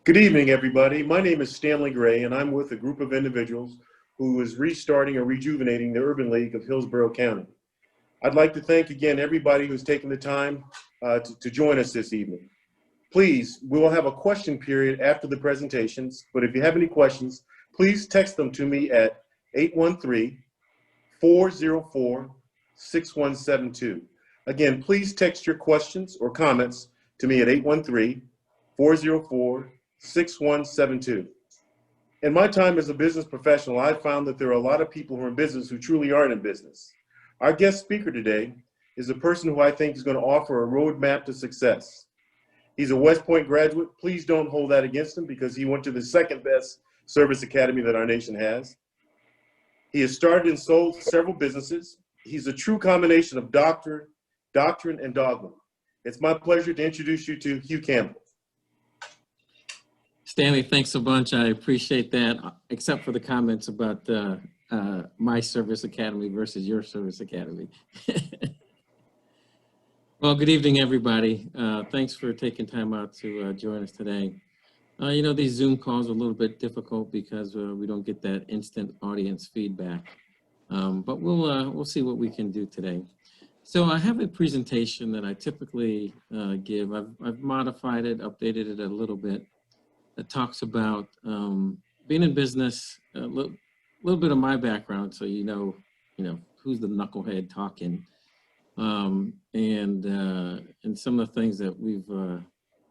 Good evening, everybody. My name is Stanley Gray, and I'm with a group of individuals who is restarting or rejuvenating the Urban League of Hillsborough County. I'd like to thank again everybody who's taken the time to join us this evening. Please, we will have a question period after the presentations, but if you have any questions, please text them to me at 813-404-6172. Again, please text your questions or comments to me at 813-404-6172. In my time as a business professional, I've found that there are a lot of people who are in business who truly aren't in business. Our guest speaker today is a person who I think is going to offer a roadmap to success. He's a West Point graduate. Please don't hold that against him because he went to the second best service academy that our nation has. He has started and sold several businesses. He's a true combination of doctrine, and dogma. It's my pleasure to introduce you to Hugh Campbell. Stanley, thanks a bunch. I appreciate that, except for the comments about my service academy versus your service academy. Well, good evening, everybody. Thanks for taking time out to join us today. You know, these Zoom calls are a little bit difficult because we don't get that instant audience feedback, but we'll see what we can do today. So I have a presentation that I typically give. I've modified it, updated it a little bit. That talks about being in business, a little bit of my background, so you know who's the knucklehead talking, and some of the things that we've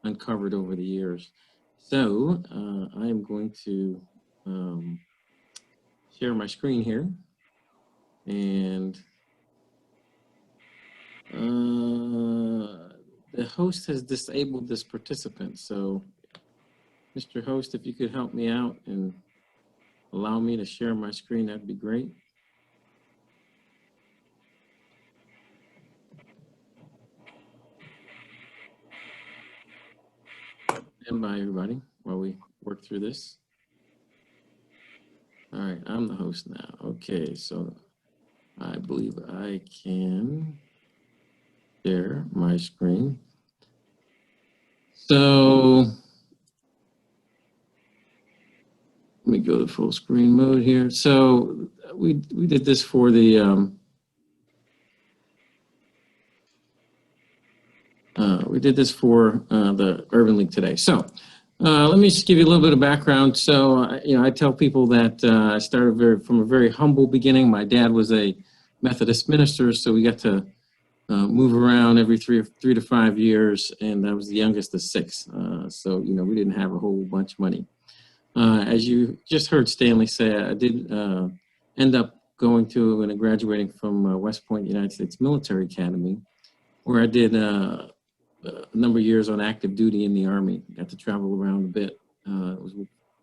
uncovered over the years. So I am going to share my screen here, and the host has disabled this participant. So Mr. Host, if you could help me out and allow me to share my screen, that'd be great. Stand by, everybody, while we work through this. All right, I'm the host now. Okay, so I believe I can share my screen. So let me go to full screen mode here. So we did this for the the Urban League today. So let me just give you a little bit of background. So I tell people that I started from a very humble beginning. My dad was a Methodist minister, so we got to move around every three to 5 years, and I was the youngest of six. So we didn't have a whole bunch of money. As you just heard Stanley say, I did end up going to and graduating from West Point United States Military Academy, where I did a number of years on active duty in the Army. Got to travel around a bit. It was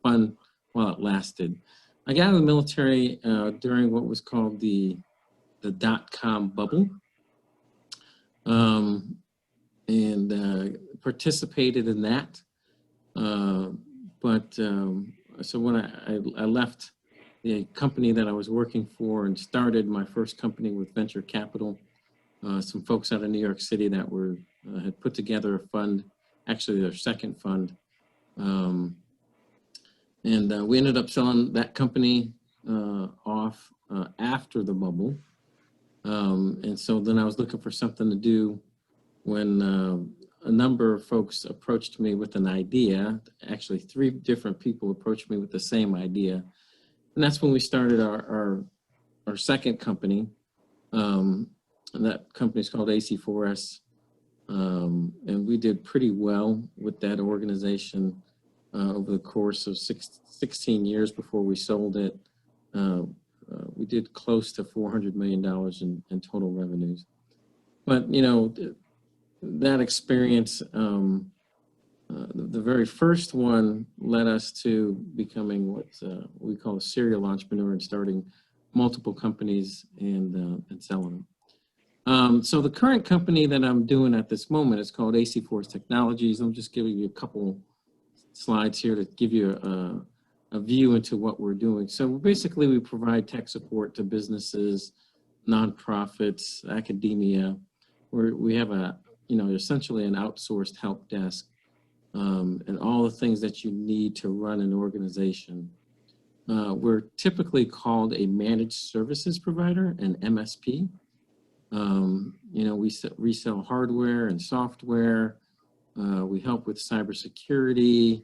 fun while it lasted. I got out of the military during what was called the dot-com bubble, and participated in that. So when I left the company that I was working for and started my first company with venture capital, some folks out of New York City that had put together a fund, actually their second fund, and we ended up selling that company off after the bubble, and so then I was looking for something to do when a number of folks approached me with an idea. Actually, 3 different people approached me with the same idea. And that's when we started our second company. And that company is called AC4S. And we did pretty well with that organization over the course of 16 years before we sold it. We did close to $400 million in total revenues. But, that experience, the very first one led us to becoming what we call a serial entrepreneur and starting multiple companies and selling them. So the current company that I'm doing at this moment is called AC4S Technologies. I'm just giving you a couple slides here to give you a view into what we're doing. So basically we provide tech support to businesses, nonprofits, academia. We have essentially an outsourced help desk and all the things that you need to run an organization. We're typically called a managed services provider, an MSP. We resell hardware and software. We help with cybersecurity.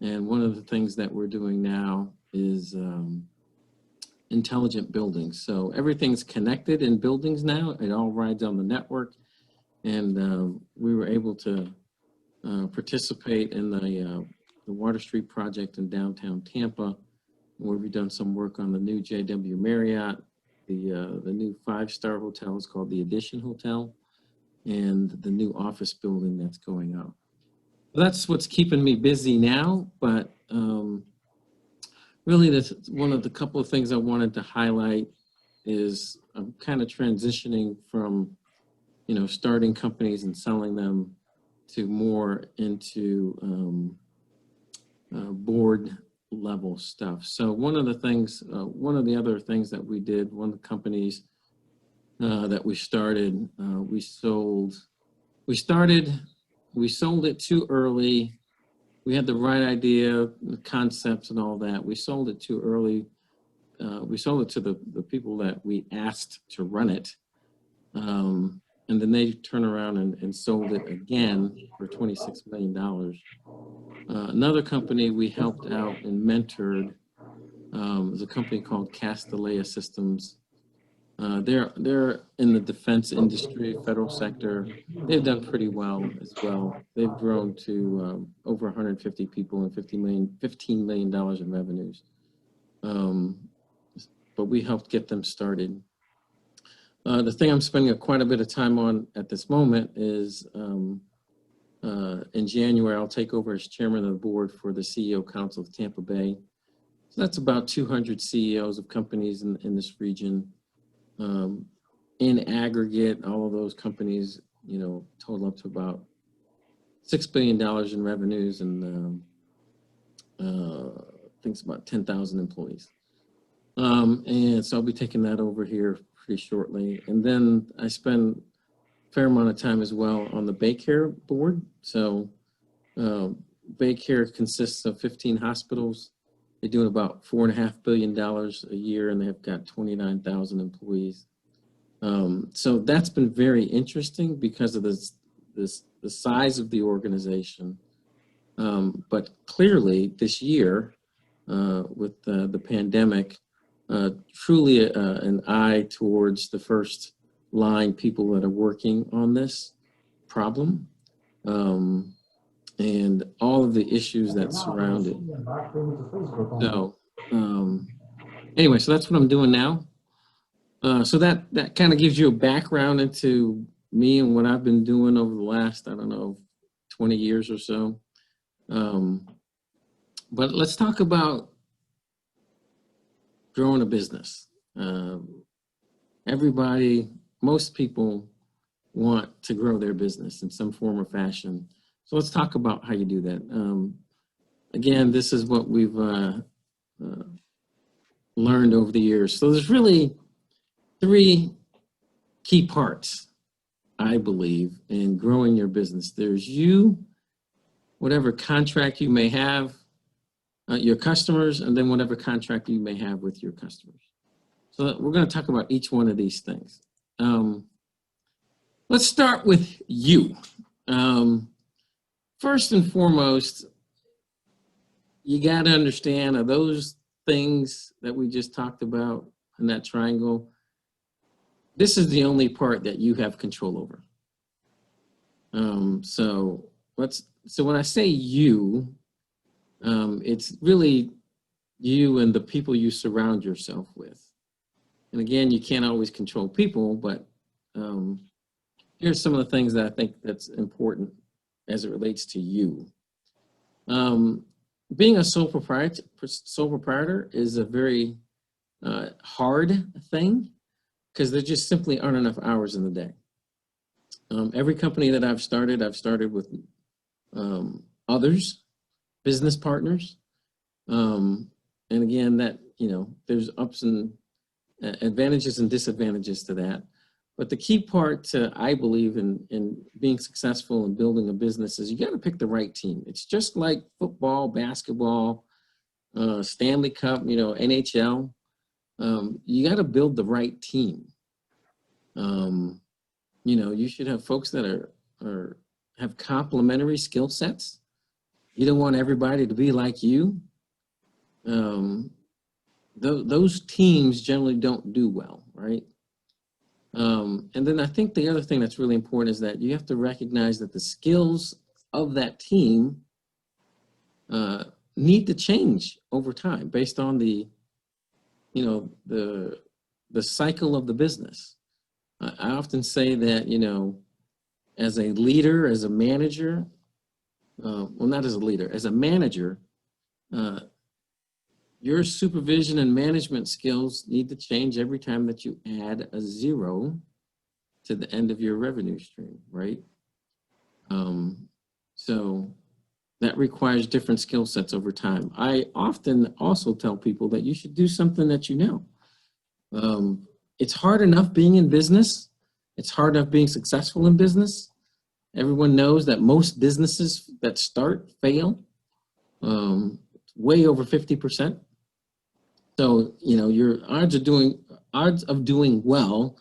And one of the things that we're doing now is intelligent buildings. So everything's connected in buildings now. It all rides on the network. And we were able to participate in the Water Street project in downtown Tampa, where we've done some work on the new JW Marriott. The new 5-star hotel is called the Edition Hotel, and the new office building that's going up. That's what's keeping me busy now, but really that's one of the couple of things I wanted to highlight is I'm kind of transitioning from, starting companies and selling them to more into board level stuff. So one of the other things that we did, one of the companies that we started, we sold it too early. We had the right idea, the concepts and all that. We sold it too early. We sold it to the people that we asked to run it. And then they turned around and sold it again for $26 million. Another company we helped out and mentored is a company called Castellea Systems. They're in the defense industry, federal sector. They've done pretty well as well. They've grown to over 150 people and $15 million in revenues. But we helped get them started. The thing I'm spending quite a bit of time on at this moment is in January, I'll take over as chairman of the board for the CEO Council of Tampa Bay. So that's about 200 CEOs of companies in this region. In aggregate, all of those companies, total up to about $6 billion in revenues and I think it's about 10,000 employees. And so I'll be taking that over here pretty shortly. And then I spend a fair amount of time as well on the Baycare board. So Baycare consists of 15 hospitals. They do about $4.5 billion a year, and they've got 29,000 employees. So that's been very interesting because of the size of the organization. But clearly this year, with the pandemic, truly an eye towards the first line people that are working on this problem, and all of the issues that surround it. So anyway, so that's what I'm doing now. So that kind of gives you a background into me and what I've been doing over the last, 20 years or so. But let's talk about growing a business. Most people want to grow their business in some form or fashion. So let's talk about how you do that. Again, this is what we've learned over the years. So there's really 3 key parts, I believe, in growing your business. There's you, whatever contract you may have, your customers, and then whatever contract you may have with your customers. So we're going to talk about each one of these things. Let's start with you. First and foremost, you got to understand, are those things that we just talked about in that triangle, this is the only part that you have control over. So when I say you, it's really you and the people you surround yourself with. And again, you can't always control people, but here's some of the things that I think that's important as it relates to you. Being a sole proprietor is a very hard thing because there just simply aren't enough hours in the day. Every company that I've started with others, business partners. And again, that, there's ups and advantages and disadvantages to that. But the key part to, I believe, in being successful and building a business is you got to pick the right team. It's just like football, basketball, Stanley Cup, NHL. You got to build the right team. You should have folks that have complementary skill sets. You don't want everybody to be like you. Those teams generally don't do well, right? And then I think the other thing that's really important is that you have to recognize that the skills of that team need to change over time based on the cycle of the business. I often say that, as a leader, as a manager, well, not as a leader, as a manager, your supervision and management skills need to change every time that you add a zero to the end of your revenue stream, right? So that requires different skill sets over time. I often also tell people that you should do something that you know. It's hard enough being in business. It's hard enough being successful in business. Everyone knows that most businesses that start fail, way over 50%. So, your odds of doing well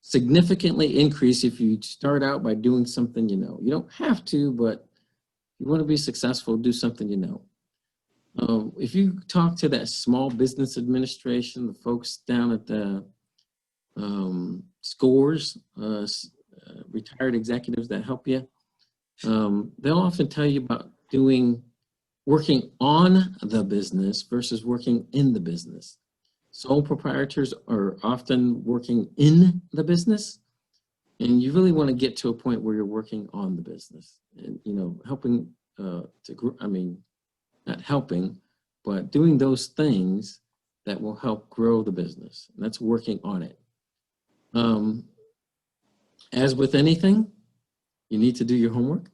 significantly increase if you start out by doing something you know. You don't have to, but if you want to be successful, do something you know. If you talk to that small business administration, the folks down at the scores, retired executives that help you, they'll often tell you about working on the business versus working in the business. Sole proprietors are often working in the business, and you really want to get to a point where you're working on the business and, helping not helping, but doing those things that will help grow the business. And that's working on it. As with anything, you need to do your homework.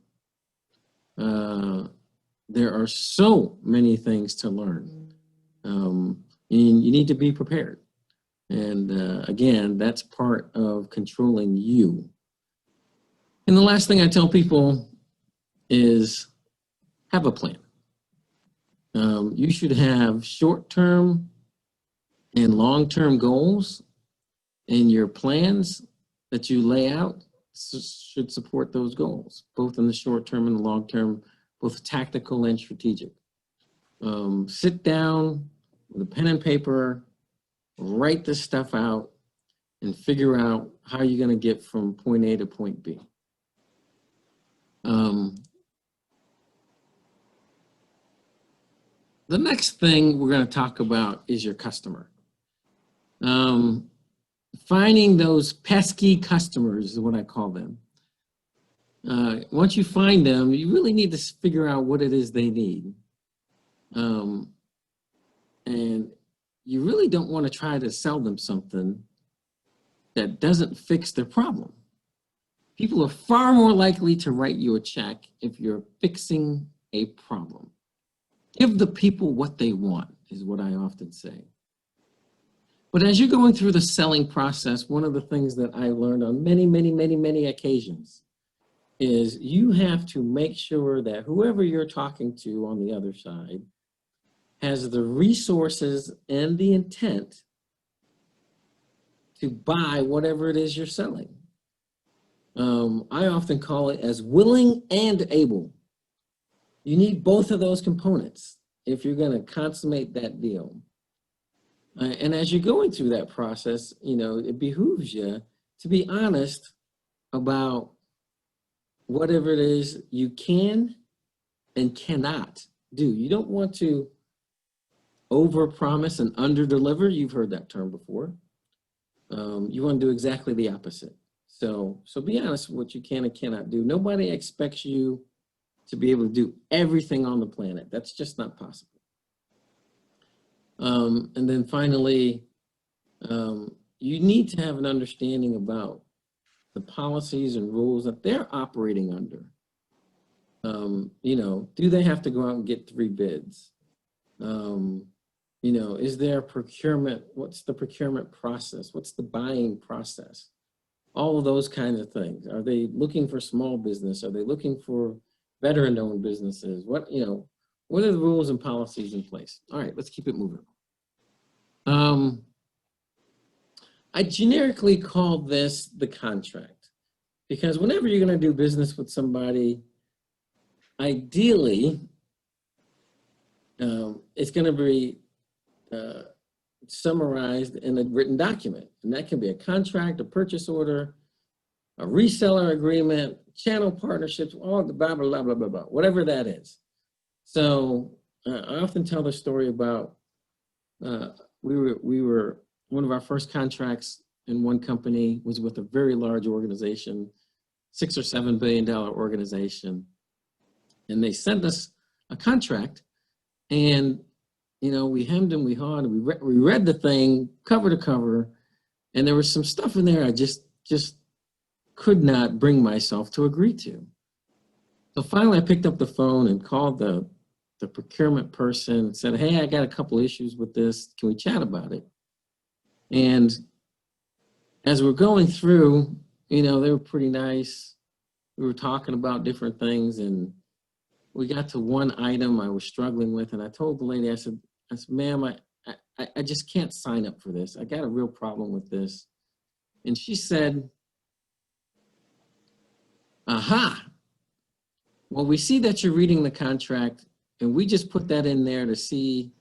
There are so many things to learn. And you need to be prepared. And again, that's part of controlling you. And the last thing I tell people is have a plan. You should have short-term and long-term goals, and your plans that you lay out should support those goals, both in the short term and the long term, both tactical and strategic. Sit down with a pen and paper, write this stuff out, and figure out how you're going to get from point A to point B. The next thing we're going to talk about is your customer. Finding those pesky customers is what I call them. Once you find them, you really need to figure out what it is they need. And you really don't want to try to sell them something that doesn't fix their problem. People are far more likely to write you a check if you're fixing a problem. Give the people what they want, is what I often say. But as you're going through the selling process, one of the things that I learned on many occasions is you have to make sure that whoever you're talking to on the other side has the resources and the intent to buy whatever it is you're selling. I often call it as willing and able. You need both of those components if you're going to consummate that deal. And as you're going through that process, it behooves you to be honest about whatever it is you can and cannot do. You don't want to overpromise and underdeliver. You've heard that term before. You want to do exactly the opposite. So be honest with what you can and cannot do. Nobody expects you to be able to do everything on the planet. That's just not possible. And then finally, you need to have an understanding about the policies and rules that they're operating under. Do they have to go out and get 3 bids? Is there procurement? What's the procurement process? What's the buying process? All of those kinds of things. Are they looking for small business? Are they looking for veteran-owned businesses? What are the rules and policies in place? All right, let's keep it moving. I generically call this the contract, because whenever you're going to do business with somebody, ideally, it's going to be summarized in a written document. And that can be a contract, a purchase order, a reseller agreement, channel partnerships, all the blah, blah, blah, blah, blah, blah, whatever that is. So I often tell the story about we were one of our first contracts in one company was with a very large organization, $6 or $7 billion organization. And they sent us a contract, and we hemmed and we hawed, and we read the thing cover to cover, and there was some stuff in there I just could not bring myself to agree to. So finally, I picked up the phone and called the procurement person and said, "Hey, I got a couple issues with this. Can we chat about it?" And as we're going through, they were pretty nice. We were talking about different things, and we got to one item I was struggling with, and I told the lady, I said, "Ma'am, I just can't sign up for this. I got a real problem with this." And she said, "Aha, well, we see that you're reading the contract, and we just put that in there to see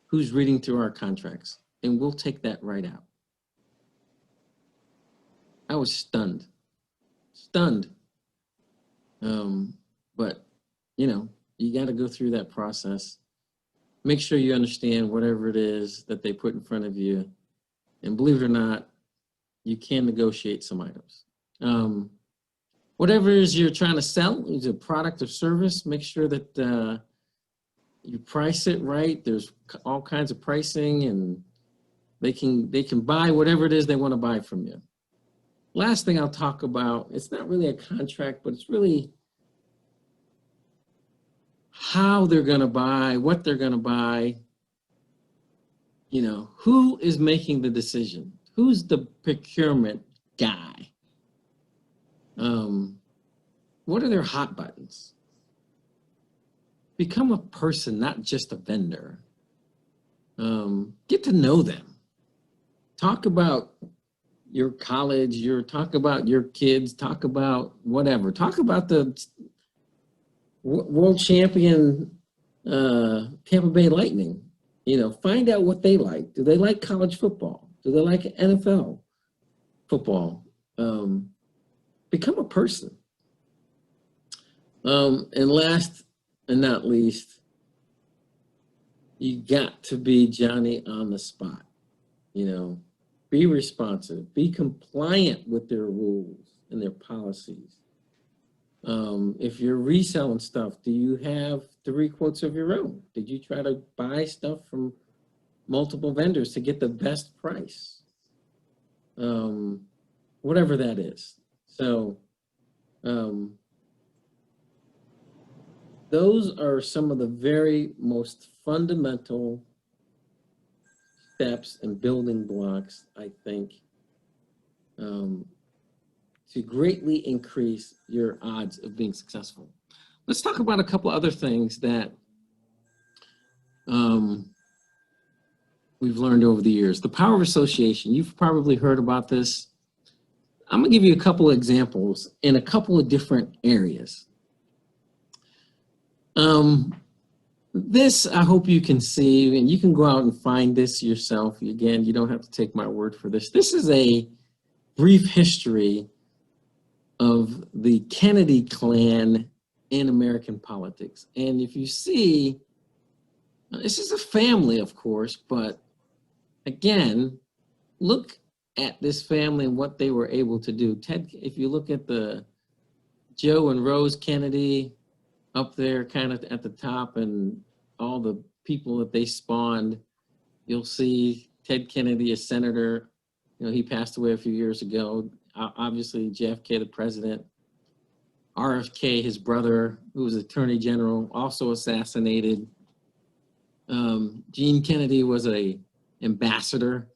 who's reading through our contracts, and we'll take that right out." I was stunned. But, you got to go through that process. Make sure you understand whatever it is that they put in front of you. And believe it or not, you can negotiate some items. Whatever it is you're trying to sell, is a product or service, make sure that you price it right. There's all kinds of pricing, and they can buy whatever it is they want to buy from you. Last thing I'll talk about, it's not really a contract, but it's really how they're going to buy, what they're going to buy. Who is making the decision? Who's the procurement guy? What are their hot buttons? Become a person, not just a vendor. Get to know them. Talk about your college, talk about your kids, talk about whatever. Talk about the world champion Tampa Bay Lightning. Find out what they like. Do they like college football? Do they like NFL football? Become a person. And last and not least, you got to be Johnny on the spot. Be responsive, be compliant with their rules and their policies. If you're reselling stuff, do you have 3 quotes of your own? Did you try to buy stuff from multiple vendors to get the best price? Whatever that is. So those are some of the very most fundamental steps and building blocks, I think, to greatly increase your odds of being successful. Let's talk about a couple other things that we've learned over the years. The power of association. You've probably heard about this. I'm going to give you a couple of examples in a couple of different areas. This, I hope you can see, and you can go out and find this yourself. Again, you don't have to take my word for this. This is a brief history of the Kennedy clan in American politics. And if you see, this is a family, of course, but again, look at this family and what they were able to do. Ted, if you look at the Joe and Rose Kennedy up there kind of at the top and all the people that they spawned, you'll see Ted Kennedy, a senator. He passed away a few years ago. Obviously, JFK, the president. RFK, his brother, who was attorney general, also assassinated. Gene Kennedy was an ambassador.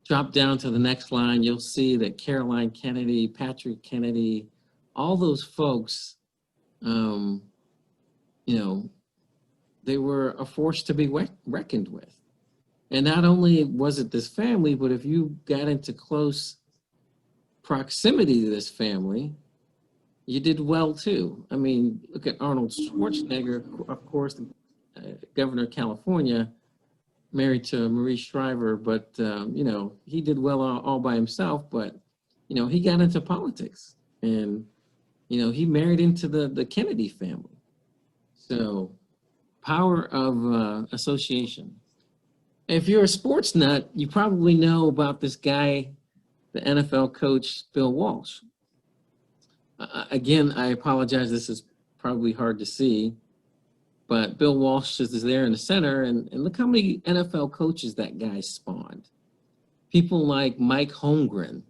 drop down to the next line, you'll see that Caroline Kennedy, Patrick Kennedy, all those folks, you know, they were a force to be reckoned with. And not only was it this family, but if you got into close proximity to this family, you did well too. I mean, look at Arnold Schwarzenegger, of course, governor of California, married to Marie Shriver, but you know, he did well all by himself, but you know, he got into politics and you know, he married into the Kennedy family. So power of association. If you're a sports nut, you probably know about this guy, the NFL coach, Bill Walsh. Again, I apologize, this is probably hard to see, but Bill Walsh is there in the center, and look how many NFL coaches that guy spawned. People like Mike Holmgren,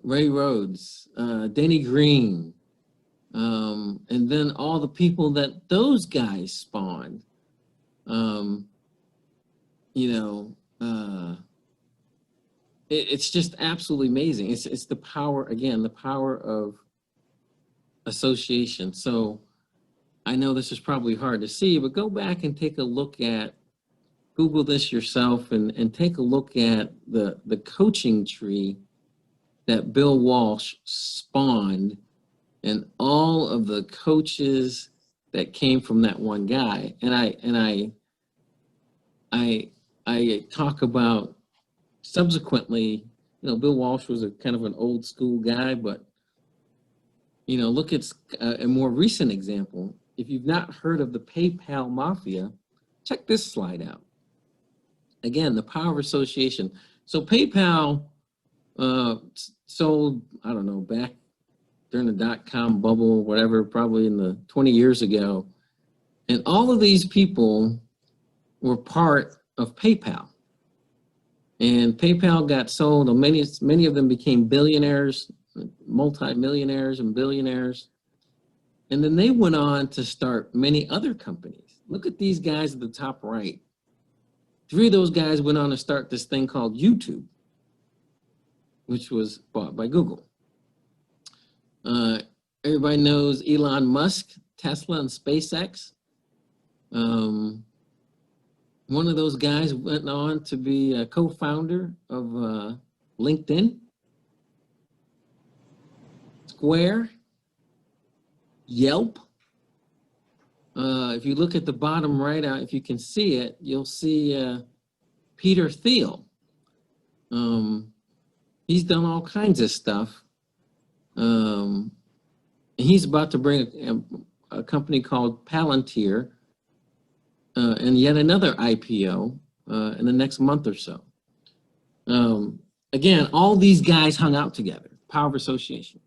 Ray Rhodes, Denny Green, and then all the people that those guys spawned. You know, it's just absolutely amazing. It's the power, again, the power of association. So I know this is probably hard to see, but go back and take a look at, Google this yourself and take a look at the coaching tree that Bill Walsh spawned and all of the coaches that came from that one guy. And I talk about subsequently, you know, Bill Walsh was a kind of an old school guy, but you know, look at a more recent example. If you've not heard of the PayPal Mafia, check this slide out. Again, the power of association. So PayPal sold, I don't know, back during the dot-com bubble, whatever, probably in the 20 years ago. And all of these people were part of PayPal. And PayPal got sold, and many of them became billionaires, multi-millionaires and billionaires. And then they went on to start many other companies. Look at these guys at the top right. 3 of those guys went on to start this thing called YouTube, which was bought by Google. Everybody knows Elon Musk, Tesla, and SpaceX. One of those guys went on to be a co-founder of LinkedIn, Square, Yelp. If you look at the bottom right, if you can see it, you'll see Peter Thiel. He's done all kinds of stuff. He's about to bring a company called Palantir and yet another IPO in the next month or so. Again, all these guys hung out together, power of association.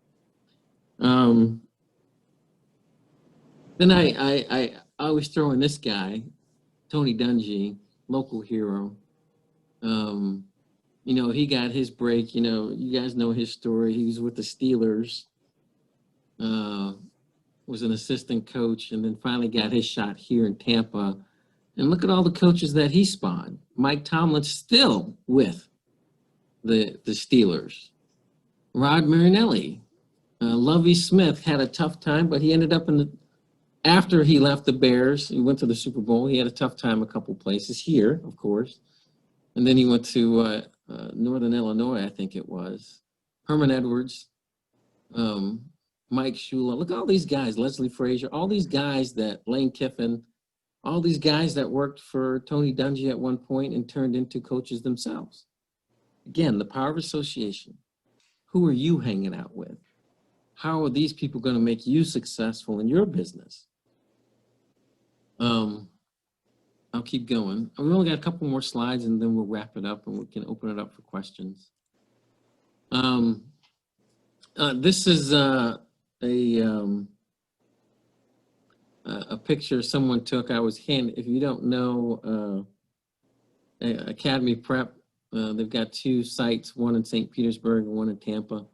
Then I always throw in this guy, Tony Dungy, local hero. You know, he got his break. You know, you guys know his story. He was with the Steelers, was an assistant coach, and then finally got his shot here in Tampa. And look at all the coaches that he spawned. Mike Tomlin's still with the Steelers. Rod Marinelli. Lovie Smith had a tough time, but he ended up after he left the Bears, he went to the Super Bowl. He had a tough time a couple places here, of course. And then he went to Northern Illinois, I think it was. Herman Edwards, Mike Shula. Look at all these guys, Leslie Frazier, all these guys Lane Kiffin, all these guys that worked for Tony Dungy at one point and turned into coaches themselves. Again, the power of association. Who are you hanging out with? How are these people going to make you successful in your business? I'll keep going. We only got a couple more slides and then we'll wrap it up and we can open it up for questions. This is a picture someone took. If you don't know Academy Prep, they've got 2 sites, one in St. Petersburg and one in Tampa.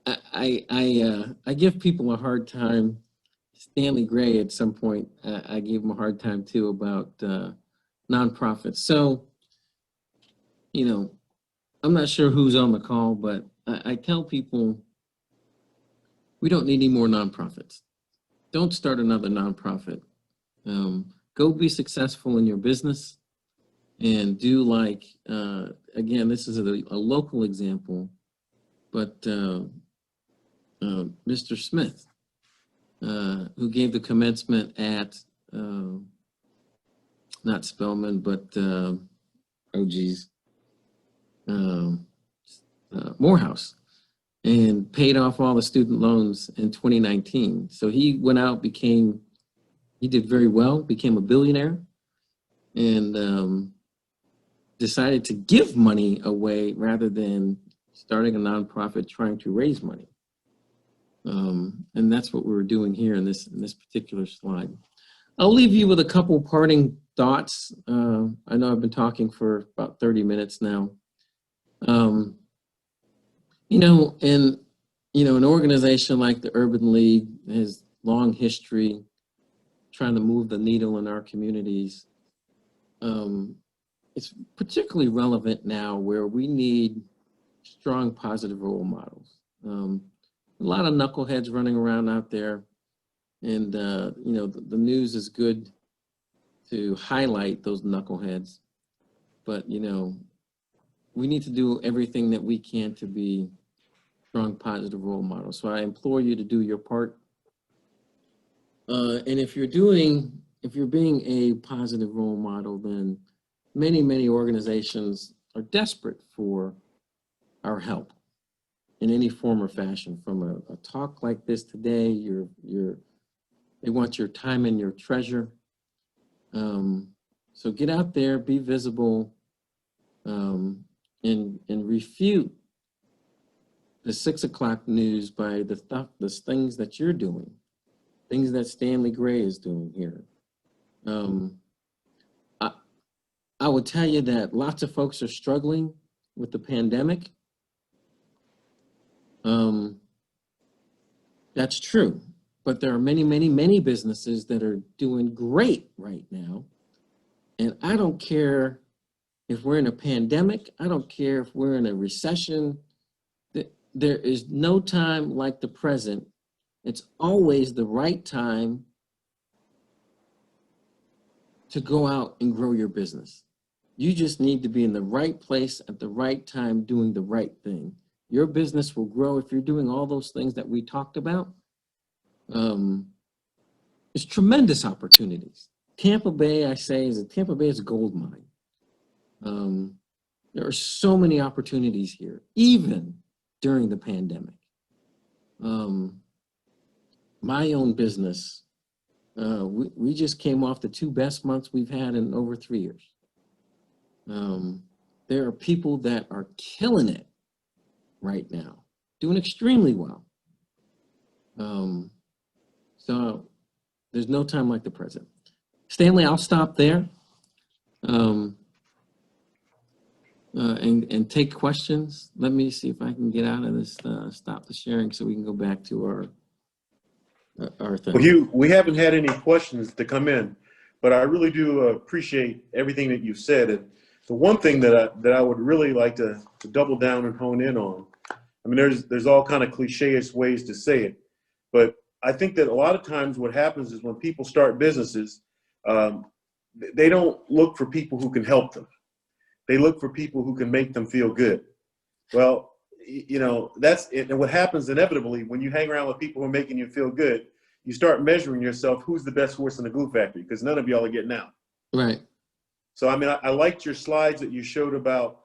I give people a hard time Stanley Gray at some point, I gave him a hard time too about nonprofits. So, you know, I'm not sure who's on the call, but I tell people we don't need any more nonprofits. Don't start another nonprofit. Go be successful in your business and do like, again, this is a local example, but Mr. Smith, who gave the commencement at, not Spelman, but, oh geez, Morehouse, and paid off all the student loans in 2019. So he went out, he did very well, became a billionaire, and decided to give money away rather than starting a nonprofit trying to raise money. And that's what we were doing here in this particular slide. I'll leave you with a couple parting thoughts. I know I've been talking for about 30 minutes now. You know, and an organization like the Urban League has long history trying to move the needle in our communities. It's particularly relevant now where we need strong, positive role models. A lot of knuckleheads running around out there, and the news is good to highlight those knuckleheads, but we need to do everything that we can to be strong, positive role models. So I implore you to do your part. And if you're being a positive role model, then many organizations are desperate for our help in any form or fashion. From a talk like this today, they want your time and your treasure. So get out there, be visible, and refute the 6 o'clock news by the things that you're doing, things that Stanley Gray is doing here. I would tell you that lots of folks are struggling with the pandemic. That's true, but there are many businesses that are doing great right now. And I don't care if we're in a pandemic, I don't care if we're in a recession. There is no time like the present. It's always the right time to go out and grow your business. You just need to be in the right place at the right time doing the right thing. Your business will grow if you're doing all those things that we talked about. It's tremendous opportunities. Tampa Bay is a gold mine. There are so many opportunities here, even during the pandemic. My own business, we just came off the 2 best months we've had in over 3 years. There are people that are killing it right now, doing extremely well. So there's no time like the present. Stanley, I'll stop there and take questions. Let me see if I can get out of this, stop the sharing so we can go back to our thing. Well, we haven't had any questions to come in, but I really do appreciate everything that you've said. And the one thing that I would really like to double down and hone in on, I mean, there's all kind of cliche-ish ways to say it, but I think that a lot of times what happens is when people start businesses, they don't look for people who can help them. They look for people who can make them feel good. Well, that's it. And what happens inevitably when you hang around with people who are making you feel good, you start measuring yourself, who's the best horse in the glue factory, because none of y'all are getting out. Right. So, I mean, I liked your slides that you showed about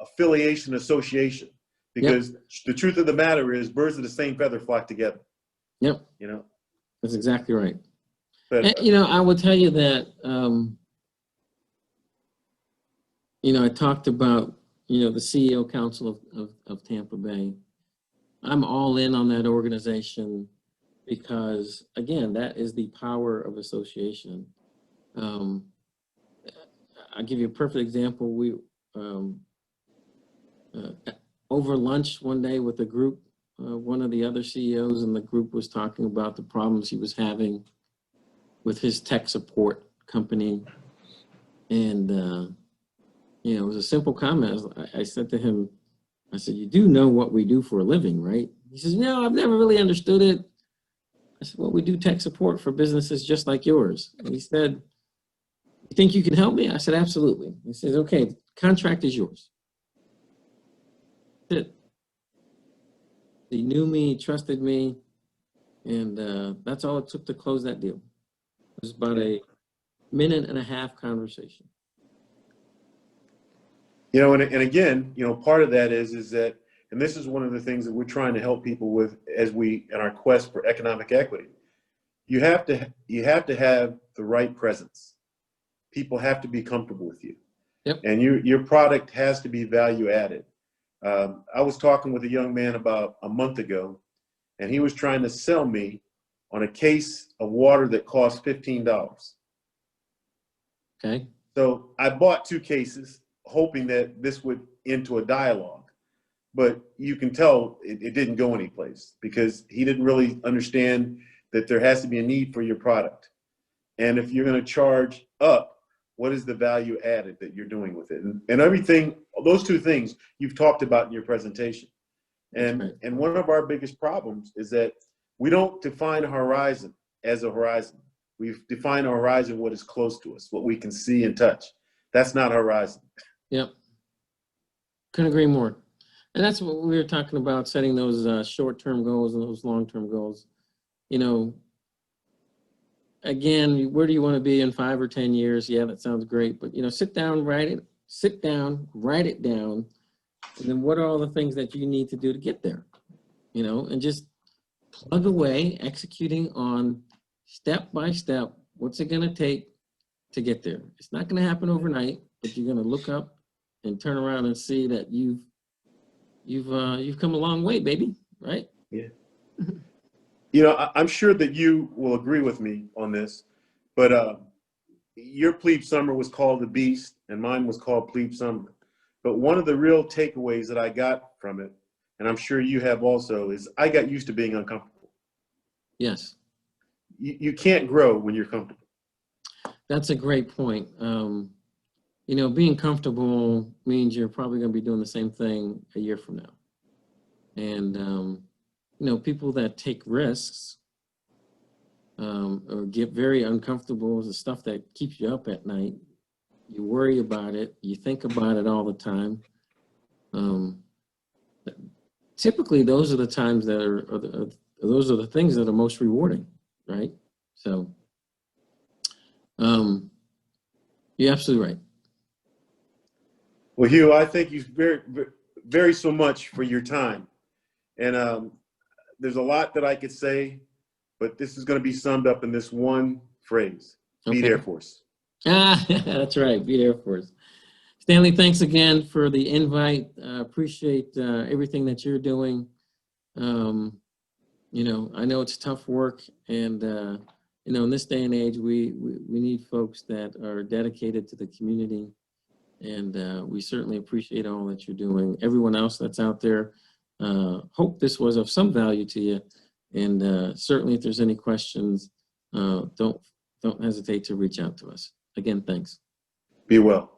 affiliation association, because the truth of the matter is birds of the same feather flock together. Yep. That's exactly right. But, and, I will tell you that, I talked about, the CEO Council of Tampa Bay. I'm all in on that organization because, again, that is the power of association. I'll give you a perfect example. We, over lunch one day with a group one of the other CEOs in the group was talking about the problems he was having with his tech support company. And, you know, it was a simple comment. I said to him, I said, you do know what we do for a living, right? He says, no, I've never really understood it. I said, well, we do tech support for businesses just like yours. And he said, you think you can help me? I said, absolutely. He says, okay, contract is yours. That's it. He knew me, trusted me, and that's all it took to close that deal. It was about a minute-and-a-half conversation. You know, and again, you know, part of that is that, and this is one of the things that we're trying to help people with as we, in our quest for economic equity. You have to have the right presence. People have to be comfortable with you. Yep. And your product has to be value added. I was talking with a young man about a month ago, and he was trying to sell me on a case of water that cost $15. Okay. So I bought 2 cases, hoping that this would into a dialogue. But you can tell it didn't go anyplace because he didn't really understand that there has to be a need for your product. And if you're going to charge up, what is the value added that you're doing with it? And everything, those 2 things you've talked about in your presentation. And one of our biggest problems is that we don't define a horizon as a horizon. We've defined a horizon what is close to us, what we can see and touch. That's not horizon. Yep. Couldn't agree more. And that's what we were talking about, setting those short-term goals and those long-term goals. You know, again, where do you want to be in 5 or 10 years? Yeah, that sounds great. But, you know, sit down, write it down. And then what are all the things that you need to do to get there? You know, and just plug away, executing on step by step. What's it going to take to get there? It's not going to happen overnight, but you're going to look up and turn around and see that you've come a long way, baby. Right? Yeah. You know, I'm sure that you will agree with me on this, but your plebe summer was called The Beast, and mine was called Plebe Summer. But one of the real takeaways that I got from it, and I'm sure you have also, is I got used to being uncomfortable. Yes. You can't grow when you're comfortable. That's a great point. You know, being comfortable means you're probably going to be doing the same thing a year from now. And, you know, people that take risks or get very uncomfortable is the stuff that keeps you up at night. You worry about it. You think about it all the time. Typically, those are the times that those are the things that are most rewarding, right? So, you're absolutely right. Well, Hugh, I thank you very, very so much for your time. And there's a lot that I could say, but this is going to be summed up in this one phrase: Beat Air Force. Ah, that's right. Beat Air Force. Stanley, thanks again for the invite. Appreciate everything that you're doing. You know, I know it's tough work, and you know, in this day and age, we need folks that are dedicated to the community, and we certainly appreciate all that you're doing. Everyone else that's out there, hope this was of some value to you, and certainly if there's any questions, don't hesitate to reach out to us. Again, thanks. Be well.